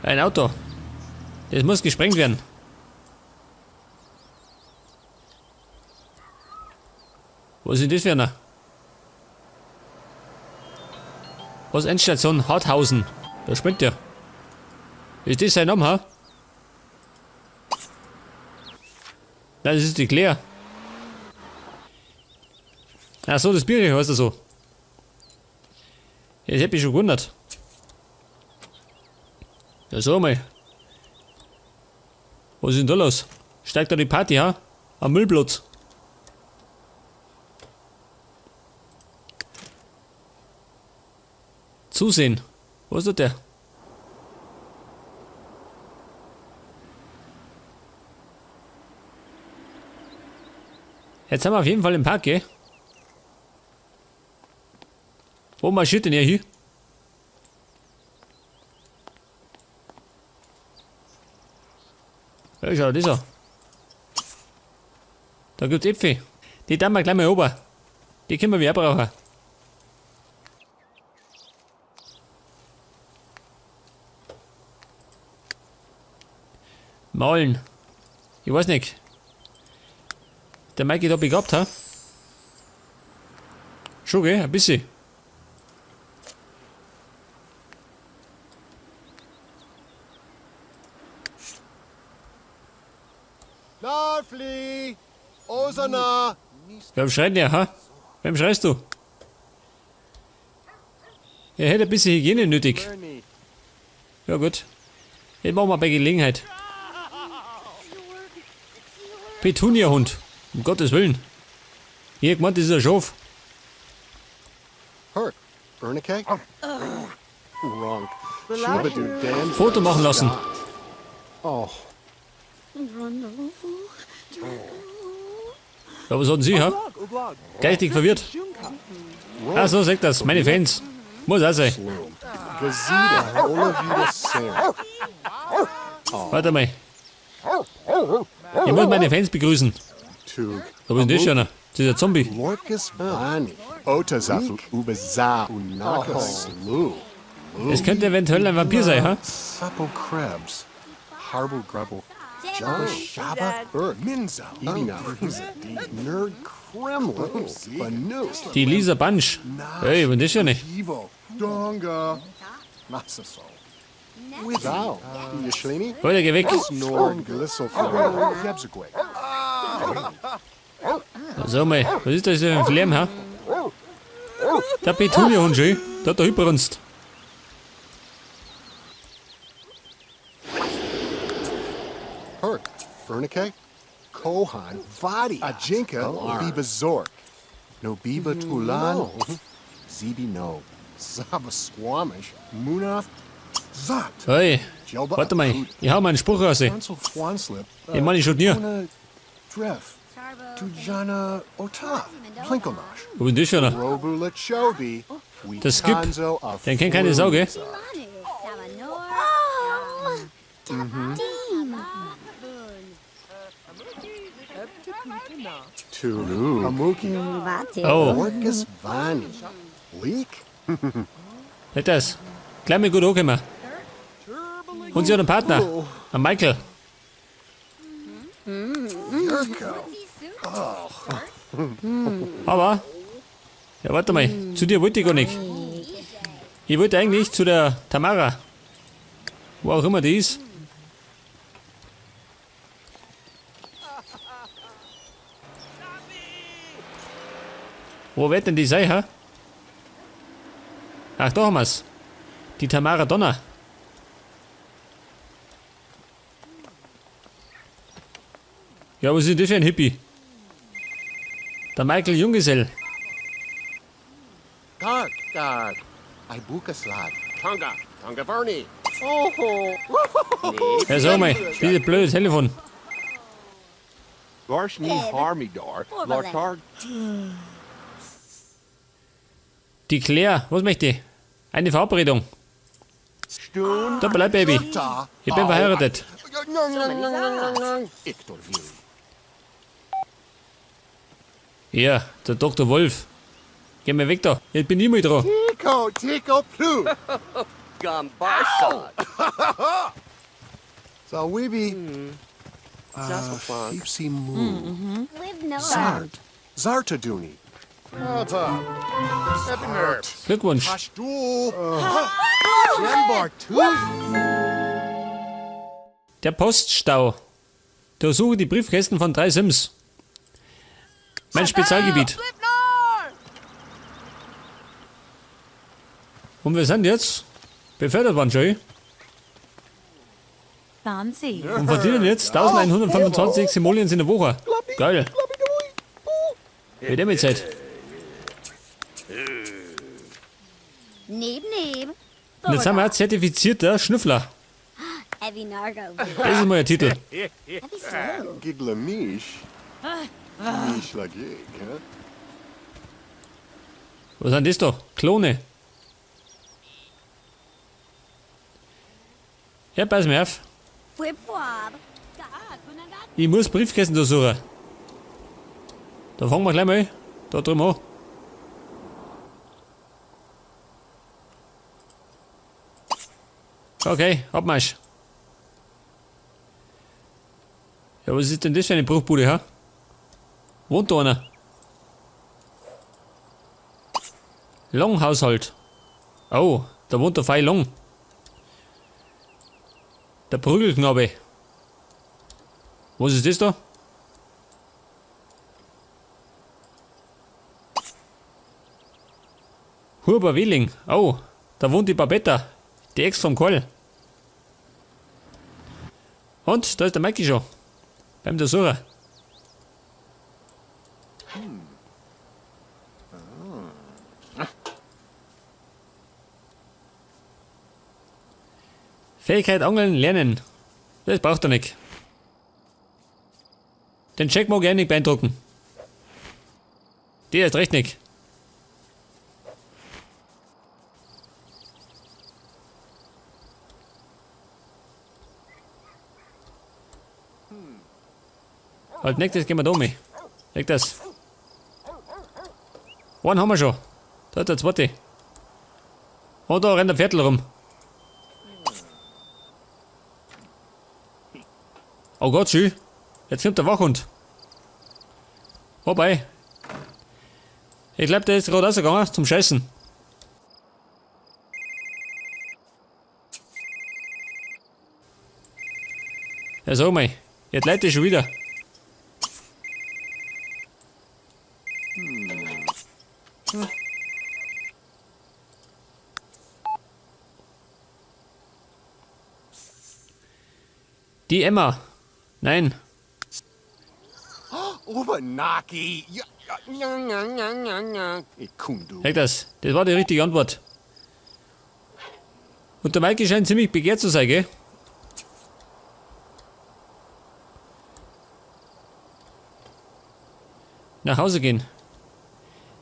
Ein Auto. Das muss gesprengt werden. Was ist denn das für einer? Was? Endstation Harthausen. Da springt der. Ist das sein Name, ha? Nein, das ist die Claire. Ach so, das Bier heißt er so. Jetzt hätte ich schon gewundert. Ja, so mal. Was ist denn da los? Steigt da die Party, ha? Am Müllplatz. Zusehen. Wo ist der? Jetzt sind wir auf jeden Fall im Park, gell? Wo marschiert denn ihr hier? Ja, schau, das ist. Da gibt's Äpfel. Die tun wir gleich mal oben. Die können wir wieder brauchen. Malen. Ich weiß nicht. Der Mike hat begabt, ha? Schon, gell? Ein bisschen. Nafli! Osana! Wem schreit der, ha? Wem schreist du? Er hätte ein bisschen Hygiene nötig. Ja gut. Jetzt machen wir bei Gelegenheit. Petunia-Hund. Um Gottes Willen. Hier, gemeint, das ist ein Schaf. Hurt. Bernacke? Wrong. Shubadu Dan. Foto machen lassen. Oh. Ja, was hatten Sie, ha? Geistig verwirrt. Ah, so sagt das. Meine Fans. Muss auch sein. Gazida Olavida Sam. Warte mal. Ich muss meine Fans begrüßen. Tug. Da ist das schon. Das ist ein Zombie. Lorcus Bani. Otazafu Ubaza Unakas Slu. Es könnte eventuell ein Vampir sein, ha? Supple Krebs. Harbo Grubble. Jabba Shabba Bird. Minza. Ibina. Nerd Kremlin. Banu. Die Lisa Bunch. Hey, was ist das schon nicht? Evo. Donga. Masaso. Thou. Yashlini. Leute, geh weg. Norn Glissoflor. Yabzagway. So mal, was ist das für ein Flamm, ha? Der Petunia-Hund schön. Da hat er überrunzt. Hurt. Bernacke. Kohan. Vadi. Ajinka. Biba Zork. No Biba Tulan. Zibi no. Zaba Squamish. Munaf. Zat. Hey, warte mal. Ich hau mal einen Spruch raus. Hansel Fwanslip. Ich meine, ich schon nie. Dref. Tujana Ota. Plinkelnosh. Wo ist das schon? Robu Lachobi. Der Skip. Den kennt keine Sau, gell? Tulu. Amuki. Oh, Orcus Vani. Leak. nicht das. Gleich mal gut angekommen. Und sie hat einen Partner. Einen Michael. Yurko. Aber, ja, warte mal. Zu dir wollte ich gar nicht. Ich wollte eigentlich zu der Tamara. Wo auch immer die ist. Wo wird denn die sein, ha? Ach, da haben wir's. Die Tamara Donner. Ja, was ist denn das für ein Hippie? Der Michael Junggesell. Guard. Guard. Ibukaslad. Tonga. Tonga Bernie. Oh. Ja, sag mal, dieses blöde Telefon. Garsh ni Harmidar. Lartar. Die Claire, was möchte ich? Eine Verabredung. Stun. Da bleib, Baby. Ich bin verheiratet. Ictor Vili. Ja, der Dr. Wolf. Geh mal weg da. Jetzt bin ich mal dran. Tico Plu. Gum Barsod. Zawibi. Zasafan. Ipsi Moo. Live no. Zart. Zartaduni. Papa. Epinert. Glückwunsch. Pashtul. Jambar Tooth. Der Poststau. Durchsuche die Briefkästen von 3 Sims. Mein Spezialgebiet. Und wir sind jetzt befördert worden, Joey. Fancy. Und verdienen jetzt 1125 Simoleons in der Woche. Geil. Wie der mit Zeit. Neb. Und jetzt haben wir ein zertifizierter Schnüffler. Heavy Nargo. Das ist mal der Titel. Heavy slow. Giglamish. Mish Lagig, huh? Was sind das da? Klone. Ja, pass mir auf. Flip flop. Ich muss Briefkästen durchsuchen. Da fangen wir gleich mal da drüben an. Okay, Abmarsch. Ja, was ist denn das für eine Bruchbude, ha? Wohnt da einer? Long-Haushalt. Oh, da wohnt der Fei Long. Der Prügelknabe. Was ist das da? Huber Wheeling. Oh, da wohnt die Babetta. Die Ex vom Koll. Und, da ist der Mikey schon. Beim Durchsucher. Fähigkeit Angeln lernen. Das braucht er nicht. Den Check mag ich nicht beeindrucken. Die ist recht nicht. Als nächstes gehen wir da um. Leg das. Einen haben wir schon. Da ist der zweite. Und da rennt der Viertel rum. Oh Gott, schön. Jetzt kommt der Wachhund. Wobei. Ich glaube, der ist gerade rausgegangen zum Scheißen. Ja, sag mal. Jetzt leitet er schon wieder. Die Emma. Nein. Ubanaki. Ikundu. Sag das. Das war die richtige Antwort. Und der Mikey scheint ziemlich begehrt zu sein, gell? Nach Hause gehen.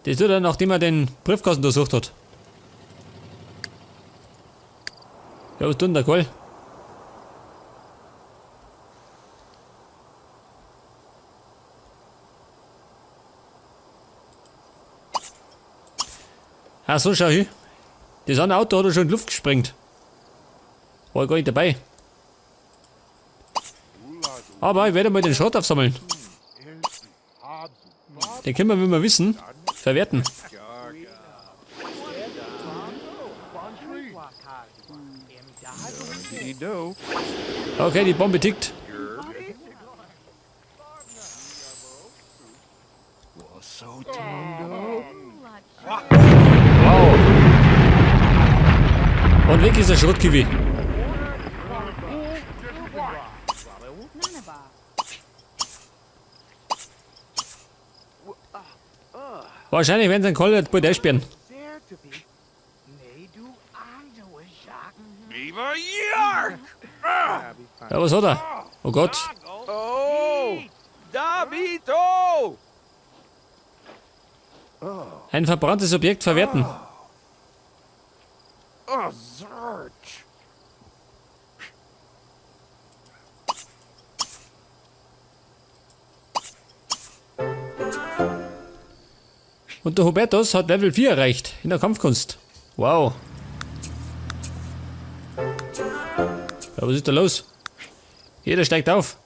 Das tut er, nachdem er den Briefkasten durchsucht hat. Ja, was tut denn der Kohl? Ach so, schau hier. Das andere Auto hat er schon in die Luft gesprengt. War gar nicht dabei. Aber ich werde mal den Schrott aufsammeln. Den können wir, wenn wir wissen, verwerten. Okay, die Bombe tickt. Wow. Und weg ist der Schrottkiwi. Wahrscheinlich werden sie einen Koll bald einsperren. Ja, was hat er? Oh Gott. Oh! Davito! Ein verbranntes Objekt verwerten. Oh, Zart. Und der Hubertus hat Level 4 erreicht in der Kampfkunst. Wow. Ja, was ist da los? Jeder steigt auf.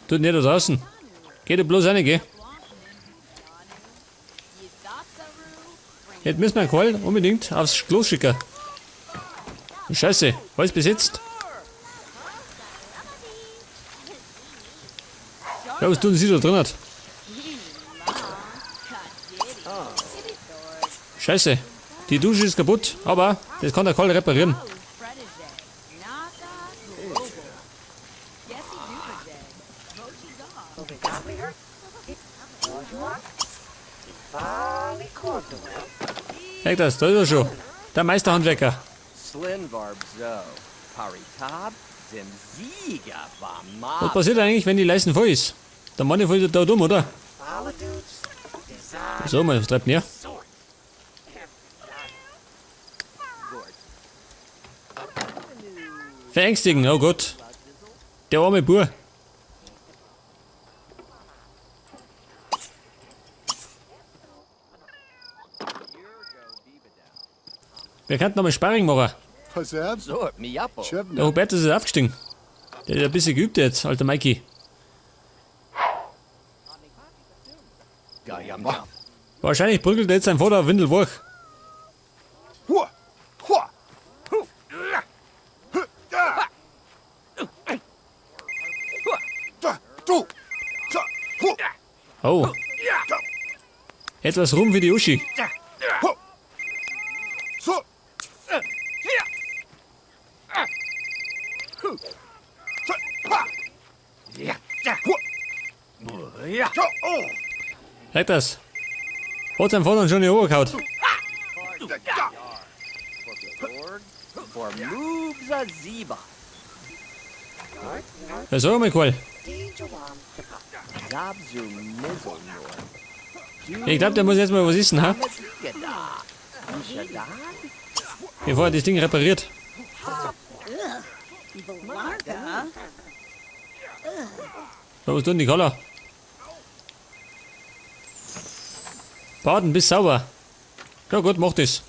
Tut nicht da draußen. Geh du bloß rein, geh. Jetzt müssen wir Karl unbedingt aufs Klo schicken. Scheiße, alles besetzt. Ja, was tun sie da drin? Scheiße, die Dusche ist kaputt, aber das kann der Karl reparieren. Zeig das, da ist er schon. Der Meisterhandwerker. Slinvarb zo. Paritab, zim Sieger war Was Mab. passiert eigentlich, wenn die Leisten voll ist? Der Mann fällt da dumm, oder? So, mal, was treibt denn her? Verängstigen, oh Gott. Der arme Bur. Wir könnten noch mal Sparring machen. Hazab? So, mi appo. Der Chevna. Hubertus ist aufgestiegen. Der ist ein bisschen geübt jetzt, alter Mikey. Gayam jam. Wahrscheinlich prügelt jetzt sein Vater auf Windelwurch. Hua! Hua! Hu! Da! Da! Du! Da! Hu! Oh. Etwas rum wie die Uschi. Hu! So! Ja, Hu! ja. Da! Oh! Sag das. Hat sein Vater schon in die Ohren gehauen. Da! For moves a Ziba. Ja, sag mal, Karl. Zabzu Mizzle Ich glaube, der muss jetzt mal was essen, ha? Geda. Ishada? Bevor er das Ding repariert. So, was tun die Koller? Baden, bis sauber. Ja gut, mach das.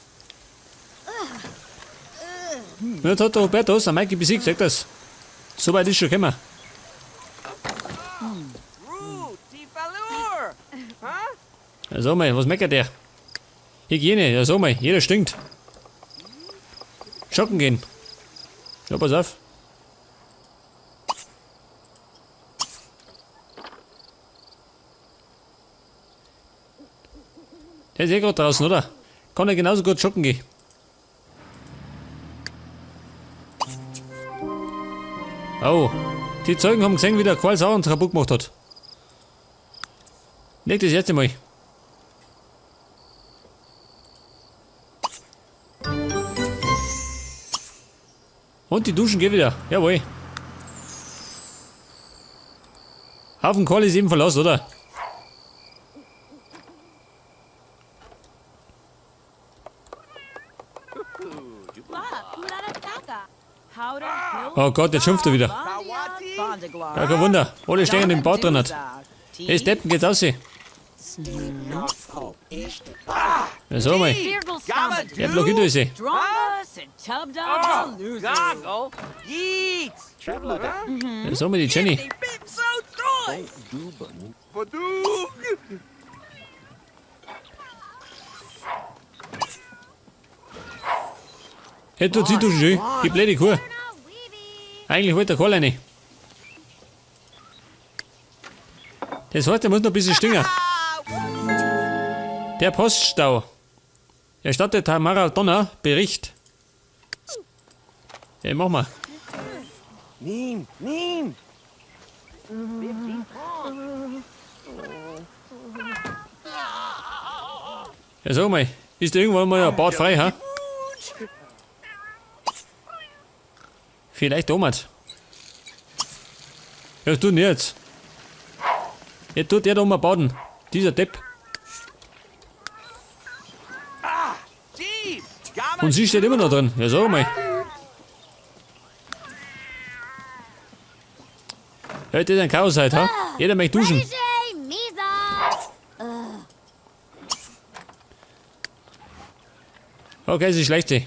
Und jetzt hat der Robertus den Mikey besiegt, sag das. So weit ist schon gekommen. Tifalur! Ja, sag mal, was meckert der? Hygiene, ja sag mal, jeder stinkt. Schocken gehen. Ja, pass auf. Der ist eh gerade draußen, oder? Kann er genauso gut schocken gehen. Oh, die Zeugen haben gesehen, wie der Qual Sauern kaputt gemacht hat. Leg das jetzt einmal. Und die Duschen gehen wieder. Jawohl. Haufen Qual ist eben verlassen, oder? Oh Gott, jetzt schimpft er wieder. Ja, kein Wunder. Alle stehen im Bad drin. Hey, Steppen, geht's aus. Ja, sag mal. Der blockiert uns. Goggle! Yeets! Ja, sag mal, die Jenny. Bit so toy! Badug! Hey, du zieh du schön. Die blöde Kuh. Eigentlich wollte der Karl rein. Das heißt, der muss noch ein bisschen stingen. Der Poststau. Erstattet Tamara Donner Bericht. Ja, mach mal. Neem! Neem! Ja, sag mal, ist da irgendwann mal ein Bad frei, ha? Vielleicht Omat. Ja, was tut denn jetzt? Jetzt tut der da mal baden. Dieser Depp. Jeep! Gamma! Und sie steht immer noch drin. Ja, sag mal. Ja, das ist ein Chaos heute, ha? Jeder möchte duschen. Okay, sie schlägt sie.